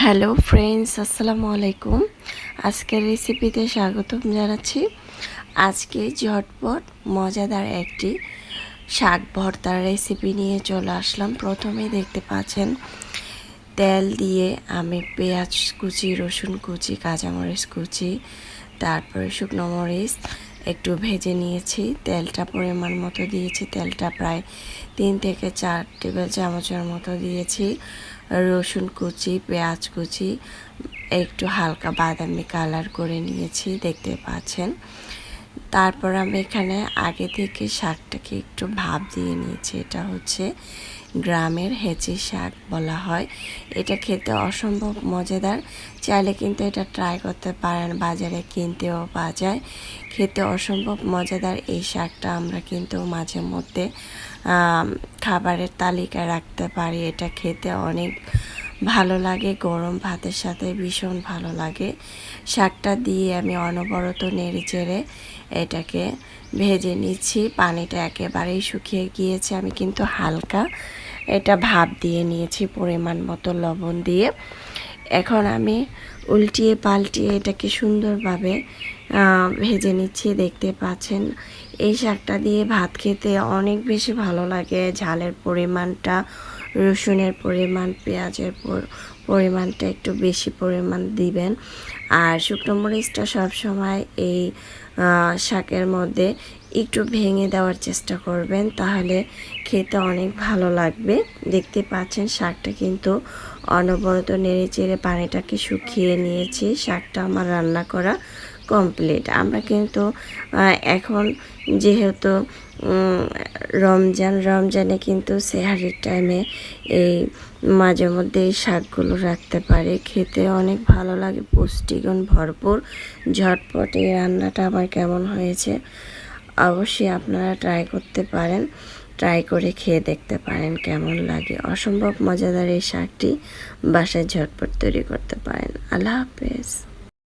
Hello friends, আসসালামু আলাইকুম। আজকের রেসিপিতে স্বাগতম জানাচ্ছি। আজকে ঝটপট মজাদার একটি শাক ভর্তার রেসিপি নিয়ে চলে আসলাম। প্রথমেই দেখতে পাচ্ছেন তেল দিয়ে আমি পেঁয়াজ কুচি, রসুন কুচি, কাঁচামরিচ কুচি, তারপরে শুকনো মরিচ একটু ভেজে নিয়েছি। তেলটা পরিমাণ মতো দিয়েছি। তেলটা প্রায় 3 থেকে 4 টেবিল চামচের মতো দিয়েছি। রসুন কুচি, পেঁয়াজ কুচি একটু হালকা বাদামি কালার করে নিয়েছি, দেখতে পাচ্ছেন। তারপর আমি এখানে আগে থেকে শাকটাকে একটু ভাপ দিয়ে নিয়েছি। এটা হচ্ছে গ্রামের হেঁচি শাক বলা হয়। এটা খেতে অসম্ভব মজাদার। চাইলে কিন্তু এটা ট্রাই করতে পারেন, বাজারে কিনতেও পাওয়া যায়। খেতে অসম্ভব মজাদার এই শাকটা আমরা কিন্তু মাঝে মধ্যে খাবারের তালিকায় রাখতে পারি। এটা খেতে অনেক ভালো লাগে, গরম ভাতের সাথে ভীষণ ভালো লাগে। শাকটা দিয়ে আমি অনবরত নেড়ে চেড়ে এটাকে ভেজে নিচ্ছি। পানিটা একেবারেই শুকিয়ে গিয়েছে। আমি কিন্তু হালকা এটা ভাপ দিয়ে নিয়েছি পরিমাণ মতো লবণ দিয়ে। এখন আমি উল্টিয়ে পাল্টিয়ে এটাকে সুন্দরভাবে ভেজে নিচ্ছি, দেখতে পাচ্ছেন। এই শাকটা দিয়ে ভাত খেতে অনেক বেশি ভালো লাগে। ঝালের পরিমাণটা, রসুনের পরিমাণ, পেঁয়াজের পরিমাণটা একটু বেশি পরিমাণ দিবেন। আর শুকনো মরিচটা সবসময় এই শাকের মধ্যে একটু ভেঙে দেওয়ার চেষ্টা করবেন, তাহলে খেতে অনেক ভালো লাগবে। দেখতে পাচ্ছেন শাকটা কিন্তু অনবরত নেড়ে চেড়ে পানিটাকে শুকিয়ে নিয়েছি। শাকটা আমার রান্না করা কমপ্লিট। আমরা কিন্তু এখন যেহেতু রমজানে কিন্তু সেহারির টাইমে এই মাঝে মধ্যে এই শাকগুলো রাখতে পারে। খেতে অনেক ভালো লাগে, পুষ্টিগুণ ভরপুর। ঝটপট এই রান্নাটা আমার কেমন হয়েছে অবশ্যই আপনারা ট্রাই করতে পারেন। ট্রাই করে খেয়ে দেখতে পারেন কেমন লাগে। অসম্ভব মজাদার এই শাকটি বাসায় ঝটপট তৈরি করতে পারেন। আল্লাহ হাফেজ।